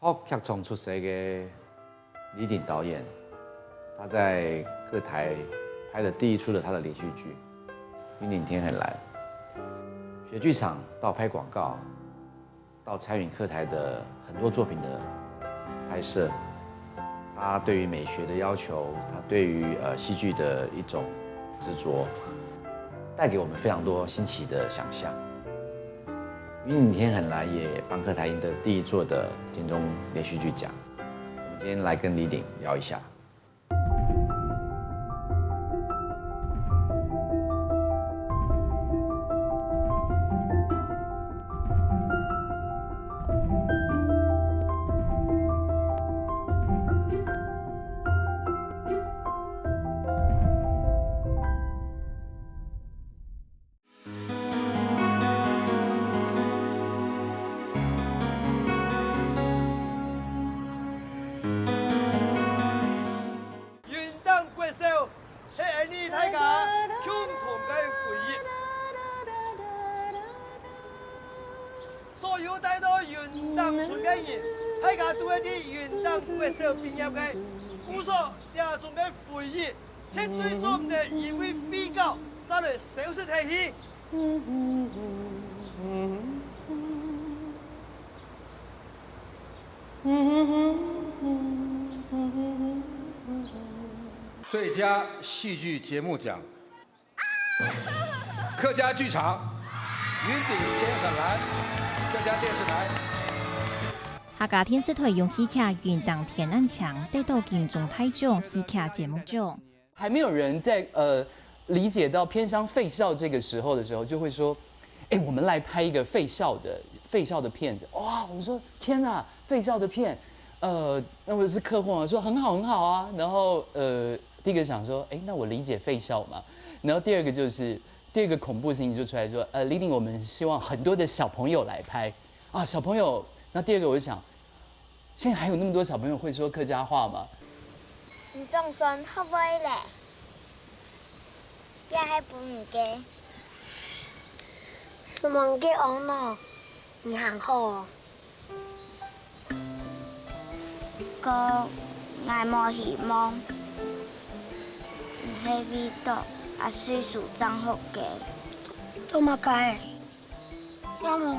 好剧场出身的李鼎导演，他在各台拍了第一出的他的连续剧《云顶天很蓝》，学剧场到拍广告，到参与客台的很多作品的拍摄，他对于美学的要求，他对于戏剧的一种执着，带给我们非常多新奇的想象。《云顶天很蓝》也帮客台赢得第一座的金钟连续剧奖。我们今天来跟李鼎聊一下。所有帶到元旦春嘅人，大家都一啲元旦國小畢業嘅，故所也仲嘅回憶，且對咗唔哋而會飛教，使嚟小說提起。最佳戏剧节目奖，客家剧场《云顶天很蓝》，客家电视台。客家电视台用戏剧《云顶天很强》得到金钟台奖戏剧节目奖。还没有人在理解到偏乡废校这个时候的时候，就会说，哎，我们来拍一个废校的片子。哇，我说天哪，废校的片，那我是客户啊，说很好很好啊。然后第一个想说，哎，那我理解废校嘛。然后第二个恐怖心理就出来说，李鼎，我们希望很多的小朋友来拍啊，小朋友。那第二个我就想，现在还有那么多小朋友会说客家话吗？唔仲信可唔可以咧？也係半唔嘅，希望嘅我咯，唔行好。個嗌冇希望，唔係味道，阿叔叔真好嘅。做乜嘅？因為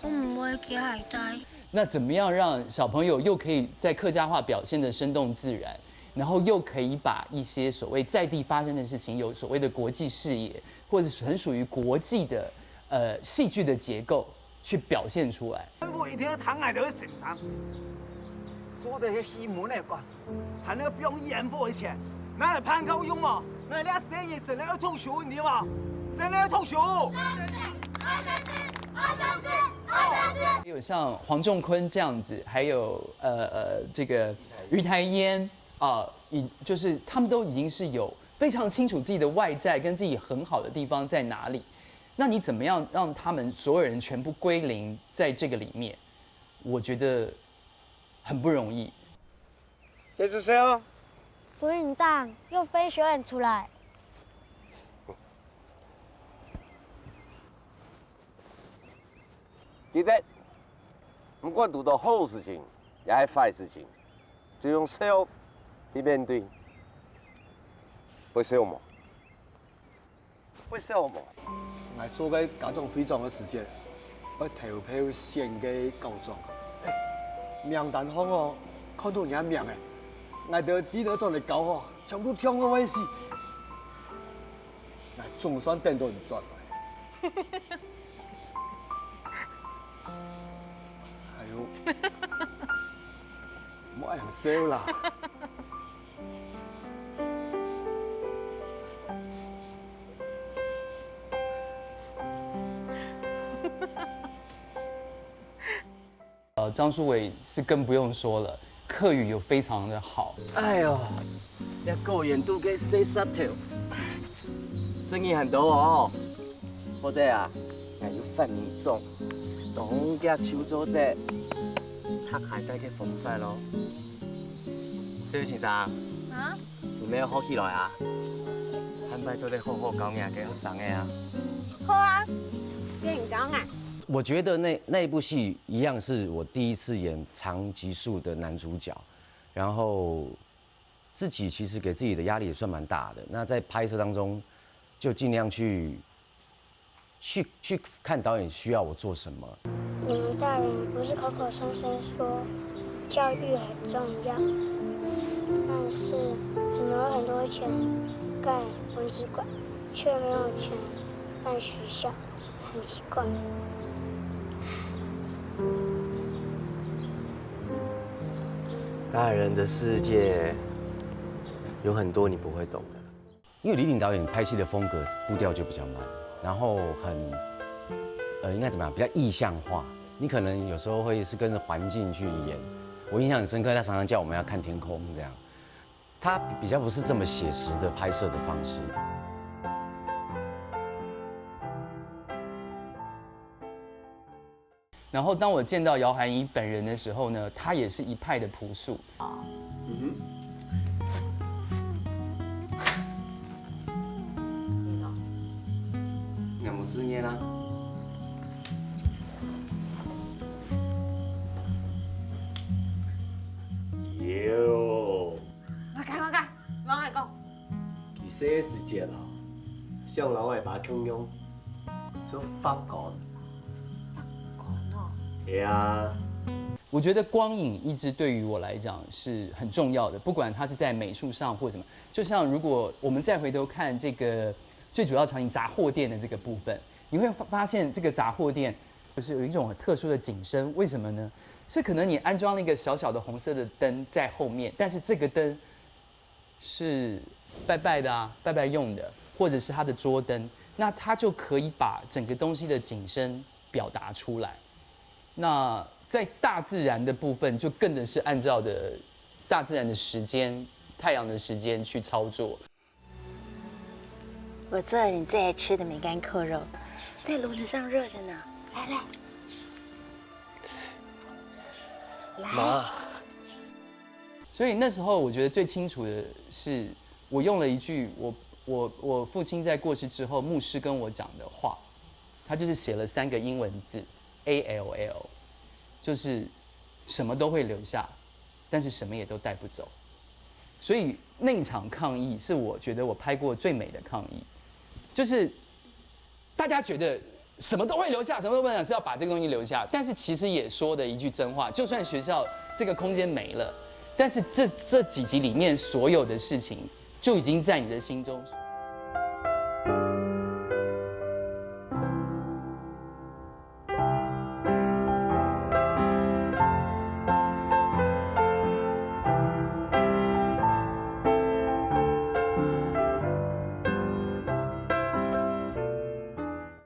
我唔會企喺低。那怎么样让小朋友又可以在客家话表现得生动自然，然后又可以把一些所谓在地发生的事情有所谓的国际视野，或者是很属于国际的戏剧的结构去表现出来？我一定要谈爱的成长，做的些戏目那个，还那个不用演播以前，那来攀高用嘛，那俩生意真的要退休，你嘛，真的要退休。有像黄仲坤这样子，还有这个于台烟啊，就是他们都已经是有非常清楚自己的外在跟自己很好的地方在哪里。那你怎么样让他们所有人全部归零在这个里面？我觉得很不容易。这是谁啊？不允当又非学院出来。记得，不管遇到好事情，也系坏事情，就用笑去面对。会笑吗？会笑吗？我做嘅家长会长嘅时间，我投票选嘅告状。名单方哦，看到人名嘅，我到第二种嚟搞哦，全部听我位事，我总算等到人转来。哎呦，莫样笑啦！张书伟是更不用说了，客语又非常的好。哎呦，一个人都给40条，生意很多哦。好的啊，也要分民众，当家手做的，他还带嘅风范咯。这位先生，啊？你咩好起来啊？很快做得好好教嘢嘅學生嘅啊！好啊，俾人講啊！我觉得那一部戏一样是我第一次演长集数的男主角，然后自己其实给自己的压力也算蛮大的。那在拍摄当中，就尽量去看导演需要我做什么。你们大人不是口口声声说教育很重要，但是你们有很多钱盖文字馆，却没有钱办学校，很奇怪。大人的世界有很多你不会懂的。因为李鼎导演拍戏的风格步调就比较慢，然后应该怎么样，比较意象化。你可能有时候会是跟着环境去演。我印象很深刻，他常常叫我们要看天空这样。他比较不是这么写实的拍摄的方式。然后当我见到姚涵怡本人的时候呢，她也是一派的朴素。两拇指捏啦。哟，我来讲。其实世界啦，向老外把穷用，做法国。对啊。我觉得光影一直对于我来讲是很重要的，不管它是在美术上或什么。就像如果我们再回头看这个最主要场景杂货店的这个部分，你会发现这个杂货店就是有一种很特殊的景深。为什么呢？是可能你安装了一个小小的红色的灯在后面，但是这个灯是拜拜的啊，拜拜用的，或者是它的桌灯，那它就可以把整个东西的景深表达出来。那在大自然的部分，就更的是按照的大自然的时间、太阳的时间去操作。我做了你最爱吃的梅干扣肉，在炉子上热着呢。来，妈。所以那时候我觉得最清楚的是，我用了一句我父亲在过世之后，牧师跟我讲的话，他就是写了3个英文字 ALL， 就是什么都会留下，但是什么也都带不走。所以那场抗议是我觉得我拍过最美的抗议，就是大家觉得什么都会留下，什么都不能讲，是要把这个东西留下，但是其实也说的一句真话，就算学校这个空间没了，但是这几集里面所有的事情就已经在你的心中。